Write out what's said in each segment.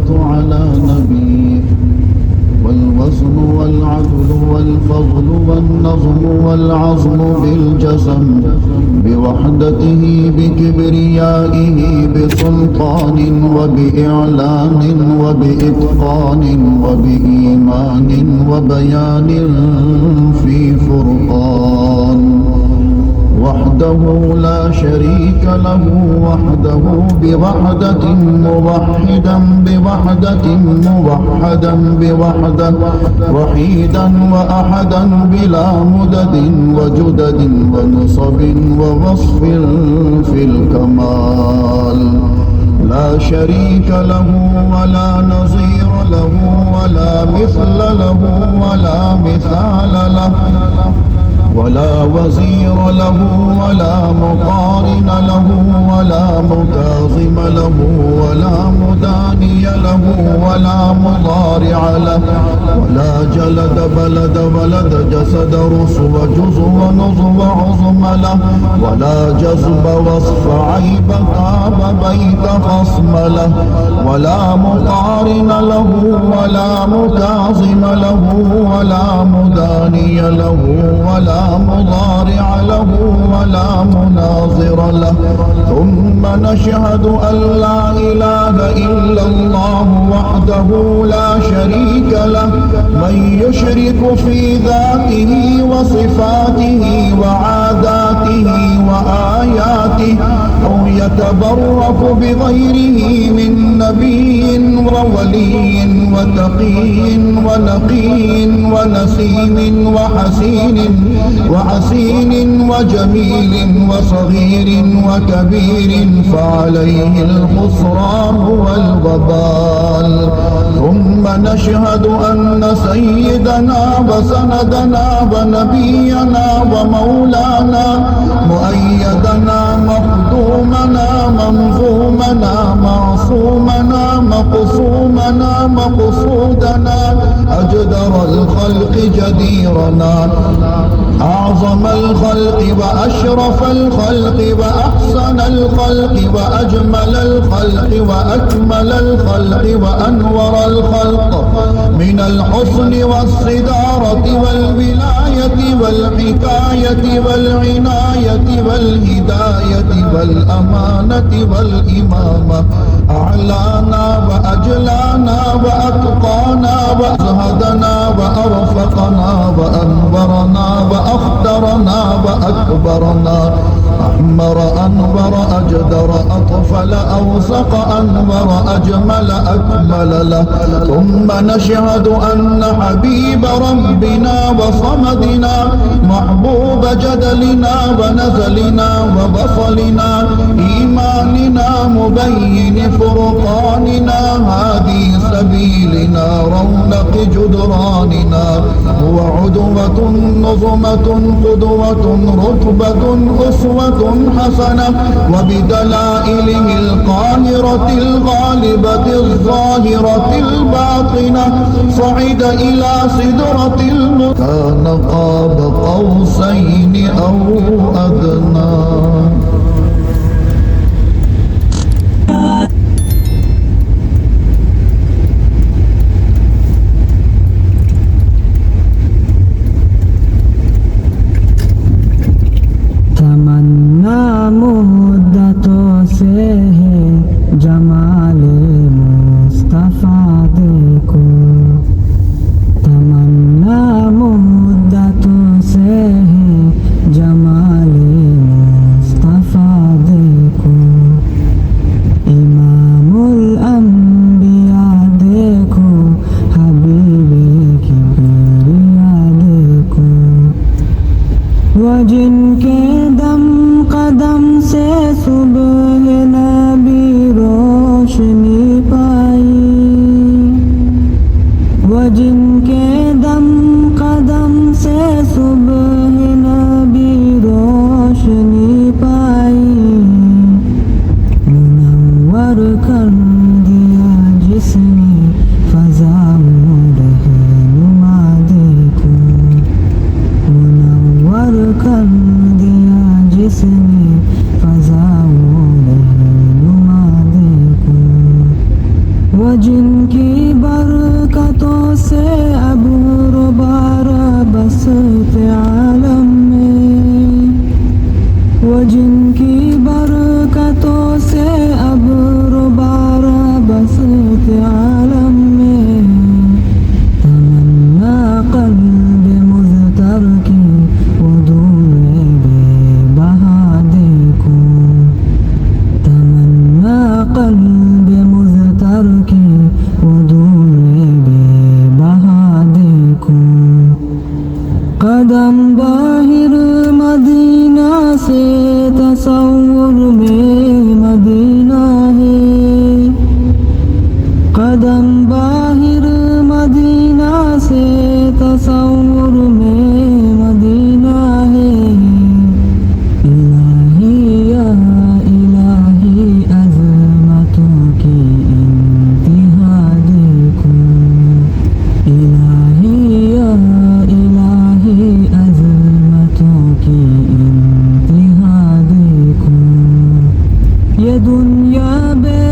والصلاة على نبيه والوزن والعدل والفضل والنظم والعظم بالجسم بوحدته بكبريائه بسلطان وبإعلان وبإتقان وبإيمان وبيان في فرقان وحده لا شريك له وحده بوحدة موحدا بوحدة موحدا بوحدة وحيدا وأحدا بلا مدد وجدد ونصب ووصف في الكمال لا شريك له ولا نظير له ولا مثل له ولا مثال له ولا وزير له ولا مقارن له ولا مكاظم له ولا مداني له ولا مضارع له ولا جلد بلد ولد جسد رسو جزو ونظم عظم له ولا جذب وصف عيب تاب بيت خصم له ولا مقارن له ولا مكاظم له ولا مداني له ولا مضارع له ولا مناظر له ثم نشهد أن لا إله إلا الله وحده لا شريك له من يشرك في ذاته وصفاته وعاداته وآياته أو يتبرك بغيره من نبي وولي وتقي ونقي ونسيم وحسين وجميل وصغير وكبير فعليه الخسران والوبال ثم نشهد أن سيدنا وسندنا ونبينا ومولانا مؤيدنا مخدومنا منظومنا معصومنا مقصومنا مقصودنا أجدر الخلق جديرنا أعظم الخلق وأشرف الخلق وأحسن الخلق وأجمل الخلق وأكمل الخلق وأنور الخلق من الحسن والصدارة والولاية والحكاية والعناية والهداية والأمانة والإمامة أعلانا وأجلانا وأتقانا وأزهدنا وأرفقنا وأنورنا وأخدرنا وأكبرنا أحمر أنور أجدر أطفل أوسق أنور أجمل أكمل له ثم نشهد أن حبيب ربنا وصمدنا محبوب جدلنا ونزلنا وبصلنا إيماننا مبين فرقاننا هادي سبيلنا رونق جدراننا هو عدوة نظمة قدوة رتبة أسوة حسنة وبدلائله القاهرة الغالبة الظاهرة الباطنة صعد إلى سدرة كان قاب قوسين أو أدنى مدتوں سے ہے جمال مصطفیٰ دیکھو تمنا مدتوں سے ہے جمال مصطفیٰ دیکھو امام الانبیاء دیکھو حبیب کبریا دیکھو وہ جن کے دم قدم سے صبح نبی روشنی پائی وہ جن کے دم قدم سے صبح نبی روشنی پائی منور کر دیا جس نے فضا رہنما دیکھو منور کر دیا جس نے فضا باہر مدینہ سے تصور میں مدینہ ہے، قدم باہر مدینہ سے تصور میں مدینہ ہے۔ الہی یا الہی عظمتوں کی انتہا دیکھو، الہی یا الہی عظمتوں کی انتہا دیکھو۔ یہ دنیا بے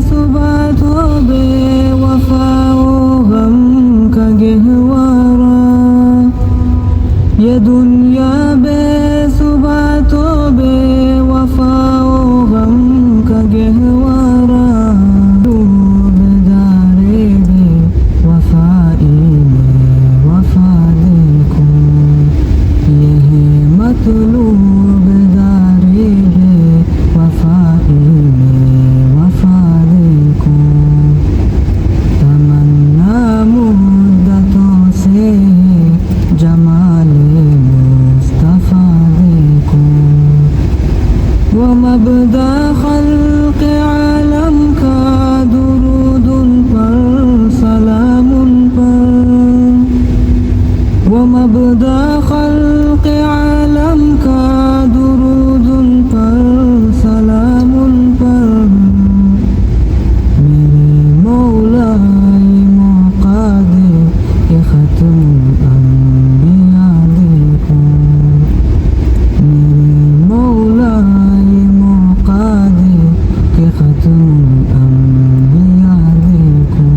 ثبات و بے وفا و غم کا گہوارہ، یہ دنیا بے ثبات و بے وفا و غم کا گہوارہ، ڈوبدارے بے وفائی میں وفا دیکھو، یہ ہے مطلوب دارے بے وفائی میں وفا دیکھو۔ تمنا مدتوں سے جمال مصطفیٰ دیکھو، وہ مبدا خلق عالم کا درود ان پر سلام ان پر، وہ مبدا خلق عالم کا درود ان پر سلام ان پر۔ میرے مولا یہ موقع دے کہ ختم الانبیاء دیکھو، میرے مولا یہ موقع دے کہ ختم الانبیاء دیکھو۔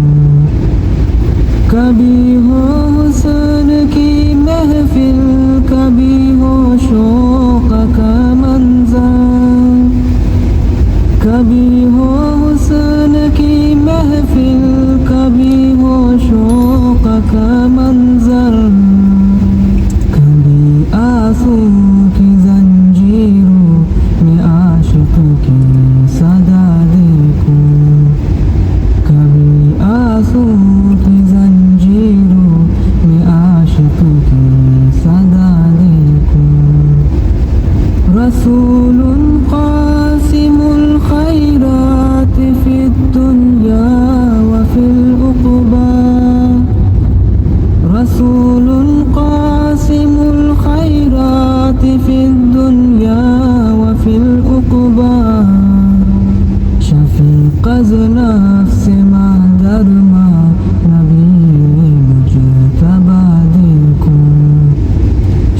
کبھی ہو حسن کی محفل، کبھی ہو شوق کا منظر، کبھی ہو حسن کی محفل، کبھی ہو شوق کا منظر، کبھی آنسو کی زنجیروں میں عاشق کی صدا دیکھو، کبھی آنسو کی زنجیروں میں عاشق کی صدا دیکھو۔ رسول قاسم الخیرات فی الدنیا وفی العقبی، رسول قاسم الخیرات فی الدنیا وفی العقبی، شفیق از نفس مادر ماں نبی مجتبیٰ دیکھو،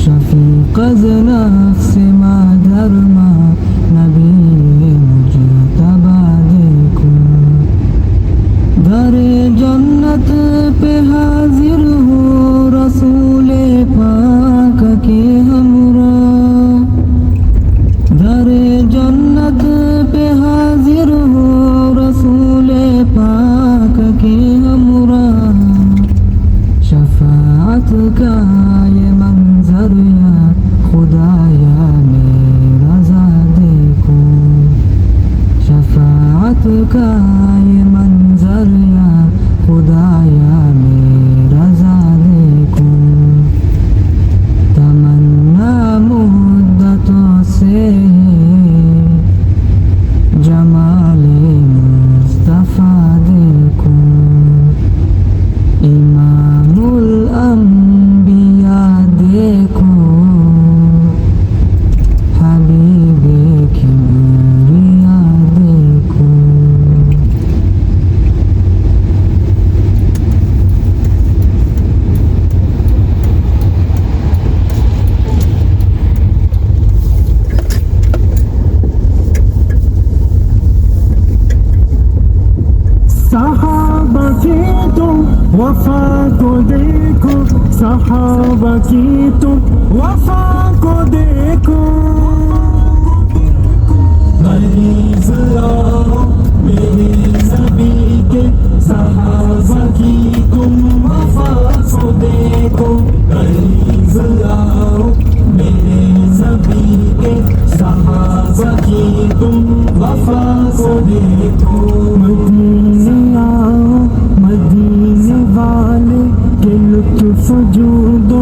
شفیق از نفس مادر ماں نبی مجتبیٰ دیکھو۔ در جنت پہ حاضر ہو رسول پاک کے ہمراہ، در جنت پہ حاضر ہو رسول پاک کے ہمراہ، شفاعت کا یہ منظر یا خدایا میرا رضا دیکھو، شفاعت کا یہ منظر یا خدایا میرا رضا دیکھو۔ تمنا مدتوں سے جمال مصطفیٰ دیکھو، امام الانبیاء دیکھو، حبیب کبریا دیکھو۔ صحابہ کی تم وفا کو دیکھو، صحابہ کی تم وفا کو دیکھو، مریض آؤ میرے نبی کے، صحابہ کی تم وفا کو دیکھو، مریض آؤ میرے نبی کے، صحابہ کی تم وفا کو دیکھو۔ مدینے آؤ مدینے والے کے لطف جود و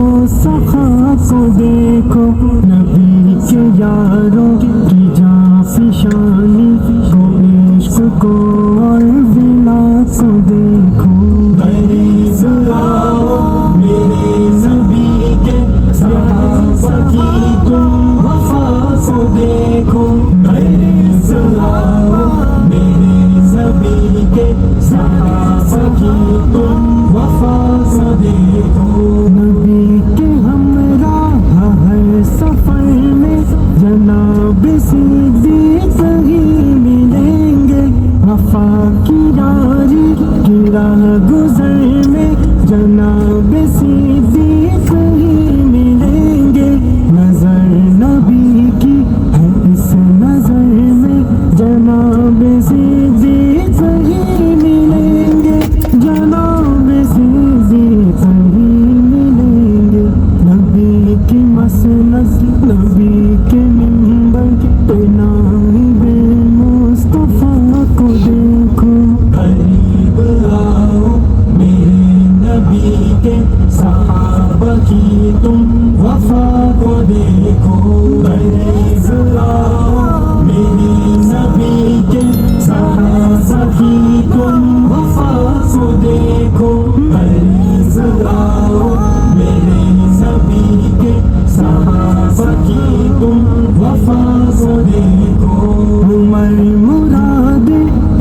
سخا کو دیکھو، دیکھو نبی کے یاروں کی جاں فشانی کو عشق کو اور بلا کو دیکھو غریب آؤ میرے نبی کے صحابہ کی تم وفا کو دیکھو غریب آؤ میرے نبی کے صحابہ کی تم وفا کو دیکھو نبی کے ہمراہ ہر سفر میں جناب صدیق ہی ملیں گے وفا کی یاری کی راہ گزر میں جناب صدیق ہی ملیں گے نظر نبی کی ہے اس نظر میں جناب صدیق ہی ملیں گے جناب صدیق ہی ملیں گے نبی کی مسند نبی کے منبر پہ نائب مصطفیٰ کو دیکھو قریب آؤ میرے نبی کے صحابہ کی تم وفا کو دیکھو قریب آؤ میرے نبی کے صحابہ کی تم وفا کو دیکھو قریب آؤ میرے نبی کے صحابہ کی تم وفا کو دیکھو عمر مراد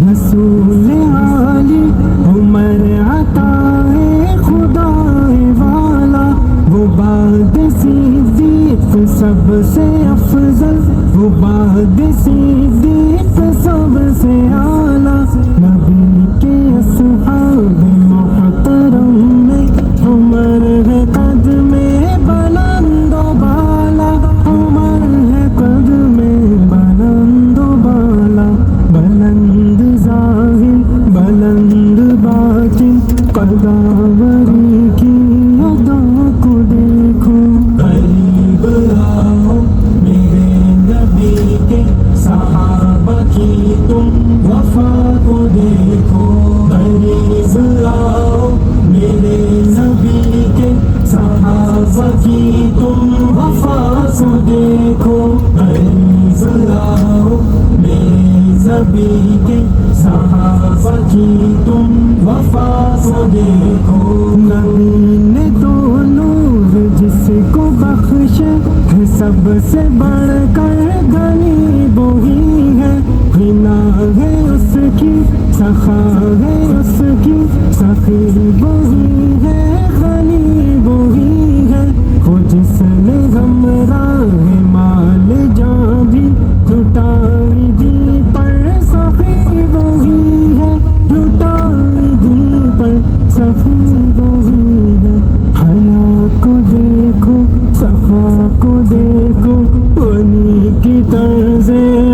رسول عالی عمر عطائے خدا والا وہ بعد صدیق سب سے افضل وہ بعد صدیق سب سے اعلیٰ نبی کے اصحاب محترم میں عمر ہے قد میں بلند و بالا عمر ہے قد میں بلند و بالا بلند ظاہر بلند باطن قداوری کی ادا کو دیکھو قریب آؤ میرے نبی کے صحابہ کی تم وفا کو دیکھو قریب آؤ میرے نبی کے صحابہ کی تم وفا کو دیکھو قریب آؤ میرے نبی کے صحابہ کی تم وفا کو دیکھو نبی نے تو نور جس کو بخشے ہے سب سے بڑھ کر غنی وہی ہے غنا ہے اس کی سخا ہے اس کی سخی وہی ہے غنی وہی ہے وہ جس نے ہمراہ مال جاں بھی لٹائی دی پر سخی وہی ہے لٹائی دی پر سخی وہی ہے حیا کو دیکھو صفا کو دیکھو انہی کی طرز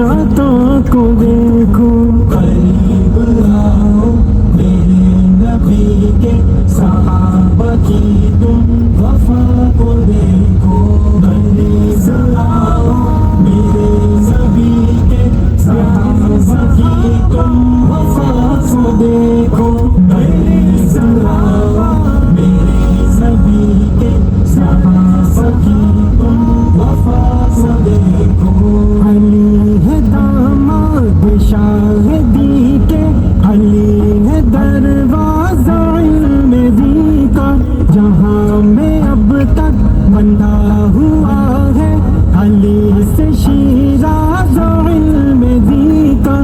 عطا کو دیکھو قریب آؤ میرے نبی کے صحابہ کی تم وفا کو دیکھو قریب آؤ میرے نبی کے صحابہ کی تم وفا کو دیکھو قریب آؤ میرے نبی کے صحابہ کی تم وفا کو دیکھو علی ہے داماد شاہدی کے علی ہے دروازہ علم دی کا جہاں میں اب تک بندہ ہوا ہے علی سے شیراز علم دی کا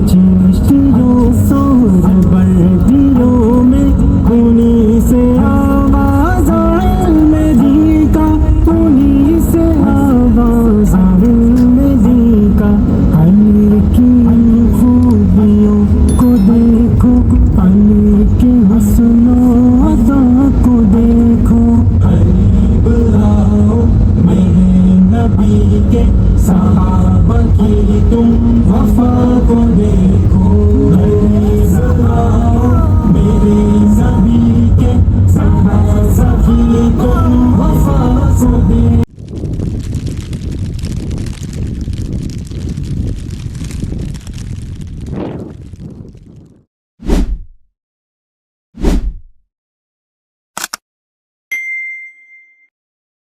چشتیوں سور بردیوں میں انہی سے آواز علم دی کا انہی سے آواز علم دی کا علی کی خوبیوں کو دیکھو علی کے حسن و ادا کو دیکھو قریب آؤ میرے نبی کے صحابہ